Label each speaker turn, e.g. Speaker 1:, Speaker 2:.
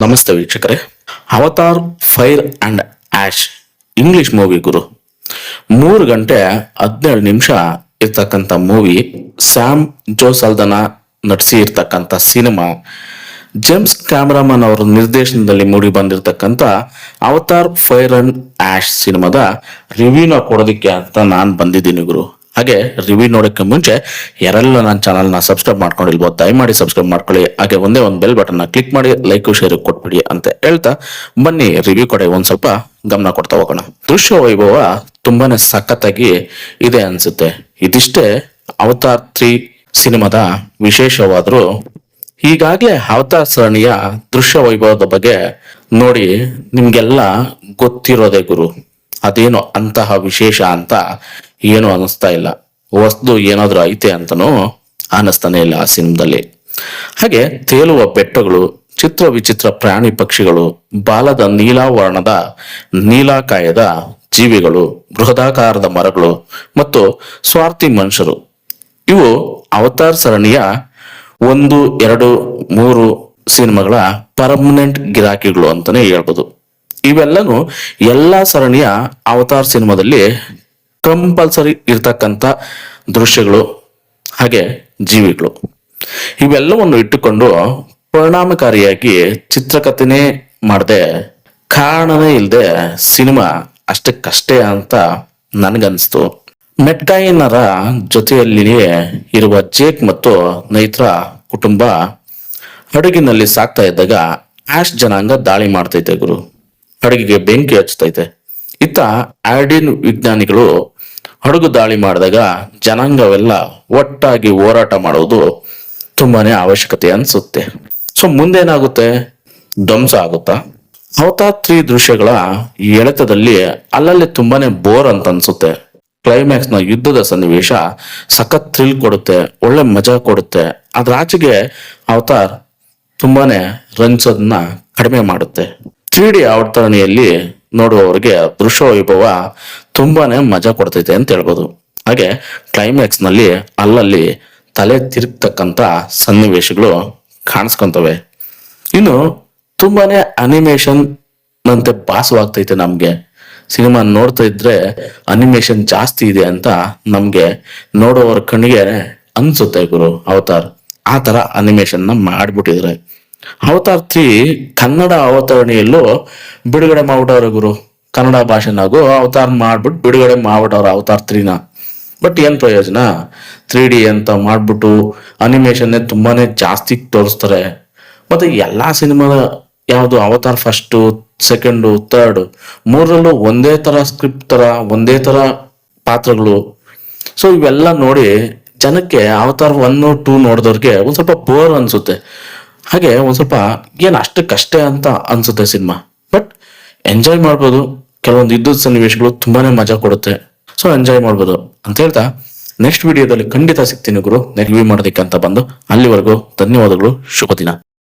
Speaker 1: ನಮಸ್ತೆ ವೀಕ್ಷಕರೇ. Avatar fire and ash English movie ಗುರು. 3 ಗಂಟೆ 17 ನಿಮಿಷ ಇರ್ತಕ್ಕಂಥ ಮೂವಿ. ಸ್ಯಾಮ್ ಜೋ ಸಲ್ದನ ನಟಿಸಿ ಇರ್ತಕ್ಕಂಥ ಸಿನಿಮಾ. ಜೇಮ್ಸ್ ಕ್ಯಾಮರಾಮನ್ ಅವರ ನಿರ್ದೇಶನದಲ್ಲಿ ಮೂಡಿ ಬಂದಿರತಕ್ಕಂಥ ಅವತಾರ್ ಫೈರ್ ಅಂಡ್ ಆಶ್ ಸಿನಿಮಾದ ರಿವ್ಯೂನ ಕೊಡೋದಕ್ಕೆ ಅಂತ ನಾನು ಬಂದಿದ್ದೀನಿ ಗುರು. ಹಾಗೆ ರಿವ್ಯೂ ನೋಡೋಕ್ಕೆ ಮುಂಚೆ ಯಾರೆಲ್ಲ ನನ್ನ ಚಾನಲ್ನ ಸಬ್ಸ್ಕ್ರೈಬ್ ಮಾಡ್ಕೊಂಡಿಲ್ವೋ ದಯಮಾಡಿ ಸಬ್ಸ್ಕ್ರೈಬ್ ಮಾಡ್ಕೊಳ್ಳಿ. ಹಾಗೆ ಒಂದೇ ಒಂದು ಬೆಲ್ ಬಟನ್ನ ಕ್ಲಿಕ್ ಮಾಡಿ ಲೈಕ್ ಶೇರ್ ಕೊಟ್ಬಿಡಿ ಅಂತ ಹೇಳ್ತಾ ಬನ್ನಿ ರಿವ್ಯೂ ಕಡೆ ಒಂದ್ ಸ್ವಲ್ಪ ಗಮನ ಕೊಡ್ತಾ ಹೋಗೋಣ. ದೃಶ್ಯ ವೈಭವ ತುಂಬಾನೇ ಸಖತ್ತಾಗಿ ಇದೆ ಅನ್ಸುತ್ತೆ. ಇದಿಷ್ಟೇ ಅವತಾರ್ 3 ಸಿನಿಮಾದ ವಿಶೇಷವಾದ್ರು ಈಗಾಗಲೇ ಅವತಾರ್ ಸರಣಿಯ ದೃಶ್ಯ ವೈಭವದ ಬಗ್ಗೆ ನೋಡಿ ನಿಮ್ಗೆಲ್ಲ ಗೊತ್ತಿರೋದೇ ಗುರು. ಅದೇನೋ ಅಂತಹ ವಿಶೇಷ ಅಂತ ಏನು ಅನಿಸ್ತಾ ಇಲ್ಲ. ವಸ್ತು ಏನಾದ್ರೂ ಐತೆ ಅಂತನೂ ಅನಿಸ್ತಾನೆ ಇಲ್ಲ ಆ ಸಿನಿಮಾದಲ್ಲಿ. ಹಾಗೆ ತೇಲುವ ಬೆಟ್ಟಗಳು, ಚಿತ್ರ ವಿಚಿತ್ರ ಪ್ರಾಣಿ ಪಕ್ಷಿಗಳು, ಬಾಲದ ನೀಲಾವರ್ಣದ ನೀಲಾಕಾಯದ ಜೀವಿಗಳು, ಬೃಹದಾಕಾರದ ಮರಗಳು ಮತ್ತು ಸ್ವಾರ್ಥಿ ಮನುಷ್ಯರು ಇವು ಅವತಾರ್ ಸರಣಿಯ 1, 2, 3 ಸಿನಿಮಾಗಳ ಪರ್ಮನೆಂಟ್ ಗಿರಾಕಿಗಳು ಅಂತಾನೆ ಹೇಳ್ಬೋದು. ಇವೆಲ್ಲನೂ ಎಲ್ಲಾ ಸರಣಿಯ ಅವತಾರ್ ಸಿನಿಮಾದಲ್ಲಿ ಕಂಪಲ್ಸರಿ ಇರ್ತಕ್ಕಂಥ ದೃಶ್ಯಗಳು ಹಾಗೆ ಜೀವಿಗಳು. ಇವೆಲ್ಲವನ್ನು ಇಟ್ಟುಕೊಂಡು ಪರಿಣಾಮಕಾರಿಯಾಗಿ ಚಿತ್ರಕಥೆನೇ ಮಾಡದೆ ಕಾರಣನೇ ಇಲ್ಲದೆ ಸಿನಿಮಾ ಅಷ್ಟಕ್ಕಷ್ಟೇ ಅಂತ ನನಗನ್ಸ್ತು. ಮೆಟ್ಕಾಯಿನರ ಜೊತೆಯಲ್ಲಿಯೇ ಇರುವ ಜೇಕ್ ಮತ್ತು ನೈತ್ರ ಕುಟುಂಬ ಹಡಗಿನಲ್ಲಿ ಸಾಕ್ತಾ ಇದ್ದಾಗ ಆಶ್ ಜನಾಂಗ ದಾಳಿ ಮಾಡ್ತೈತೆ ಗುರು. ಹಡಗಿಗೆ ಬೆಂಕಿ ಹಚ್ಚತೈತೆ. ಇತ್ತ ಆರ್ಡಿನ್ ವಿಜ್ಞಾನಿಗಳು ಹಡಗು ದಾಳಿ ಮಾಡಿದಾಗ ಜನಾಂಗವೆಲ್ಲ ಒಟ್ಟಾಗಿ ಹೋರಾಟ ಮಾಡೋದು ತುಂಬಾನೇ ಅವಶ್ಯಕತೆ ಅನ್ಸುತ್ತೆ. ಸೊ ಮುಂದೇನಾಗುತ್ತೆ? ಧ್ವಂಸ ಆಗುತ್ತಾ? ಅವತಾರ್ 3 ದೃಶ್ಯಗಳ ಎಳೆತದಲ್ಲಿ ಅಲ್ಲಲ್ಲಿ ತುಂಬಾನೇ ಬೋರ್ ಅಂತ ಅನ್ಸುತ್ತೆ. ಕ್ಲೈಮ್ಯಾಕ್ಸ್ ನ ಯುದ್ಧದ ಸನ್ನಿವೇಶ ಸಖತ್ ಥ್ರಿಲ್ ಕೊಡುತ್ತೆ, ಒಳ್ಳೆ ಮಜಾ ಕೊಡುತ್ತೆ. ಅದ್ರ ಆಚೆಗೆ ಅವತಾರ್ ತುಂಬಾನೇ ರಂಜೋದನ್ನ ಕಡಿಮೆ ಮಾಡುತ್ತೆ. 3D ಅವತರಣಿಯಲ್ಲಿ ನೋಡುವವರಿಗೆ ದೃಶ್ಯ ವೈಭವ ತುಂಬಾನೇ ಮಜಾ ಕೊಡ್ತೈತೆ ಅಂತ ಹೇಳ್ಬೋದು. ಹಾಗೆ ಕ್ಲೈಮ್ಯಾಕ್ಸ್ ನಲ್ಲಿ ಅಲ್ಲಲ್ಲಿ ತಲೆ ತಿರುಗ್ತಕ್ಕಂತ ಸನ್ನಿವೇಶಗಳು ಕಾಣಿಸ್ಕೊಂತವೆ. ಇನ್ನು ತುಂಬಾನೇ ಅನಿಮೇಷನ್ ನಂತೆ ಭಾಸವಾಗ್ತೈತೆ ನಮ್ಗೆ. ಸಿನಿಮಾ ನೋಡ್ತಾ ಇದ್ರೆ ಅನಿಮೇಷನ್ ಜಾಸ್ತಿ ಇದೆ ಅಂತ ನಮ್ಗೆ ನೋಡುವವರ ಕಣ್ಣಿಗೆ ಅನ್ಸುತ್ತೆ ಗುರು. ಅವತಾರ್ ಆ ತರ ಅನಿಮೇಷನ್ ನ ಮಾಡ್ಬಿಟ್ಟಿದ್ರೆ. ಅವತಾರ್ 3 ಕನ್ನಡ ಅವತರಣಿಯಲ್ಲೂ ಬಿಡುಗಡೆ ಮಾಡ್ಬಿಟ್ಟವ್ರೆ ಗುರು. ಕನ್ನಡ ಭಾಷೆನಾಗೂ ಅವತಾರ ಮಾಡ್ಬಿಟ್ಟು ಬಿಡುಗಡೆ ಮಾಡ್ಬಿಟ್ಟವ್ರ ಅವತಾರ್ 3ನ. ಬಟ್ ಏನ್ ಪ್ರಯೋಜನ? 3D ಅಂತ ಮಾಡ್ಬಿಟ್ಟು ಅನಿಮೇಷನ್ ತುಂಬಾನೇ ಜಾಸ್ತಿ ತೋರಿಸ್ತಾರೆ. ಮತ್ತೆ ಎಲ್ಲಾ ಸಿನಿಮಾದ ಯಾವುದು ಅವತಾರ್ 1, 2, 3 ಮೂರರಲ್ಲೂ ಒಂದೇ ತರ ಸ್ಕ್ರಿಪ್ಟ್ ತರ, ಒಂದೇ ತರ ಪಾತ್ರಗಳು. ಸೊ ಇವೆಲ್ಲ ನೋಡಿ ಜನಕ್ಕೆ ಅವತಾರ್ 1, 2 ನೋಡಿದವ್ರಿಗೆ ಒಂದ್ ಸ್ವಲ್ಪ ಬೋರ್ ಅನ್ಸುತ್ತೆ. ಹಾಗೆ ಒಂದ್ ಸ್ವಲ್ಪ ಏನ್ ಅಷ್ಟಕ್ಕಷ್ಟೇ ಅಂತ ಅನ್ಸುತ್ತೆ ಸಿನಿಮಾ. ಬಟ್ ಎಂಜಾಯ್ ಮಾಡ್ಬೋದು. ಕೆಲವೊಂದು ಯುದ್ಧದ ಸನ್ನಿವೇಶಗಳು ತುಂಬಾನೇ ಮಜಾ ಕೊಡುತ್ತೆ. ಸೊ ಎಂಜಾಯ್ ಮಾಡ್ಬೋದು ಅಂತ ಹೇಳ್ತಾ ನೆಕ್ಸ್ಟ್ ವಿಡಿಯೋದಲ್ಲಿ ಖಂಡಿತ ಸಿಗ್ತೀನಿ ಗುರು ರಿವ್ಯೂ ಮಾಡೋದಕ್ಕೆ ಅಂತ ಬಂದು. ಅಲ್ಲಿವರೆಗೂ ಧನ್ಯವಾದಗಳು. ಶುಭ ದಿನ.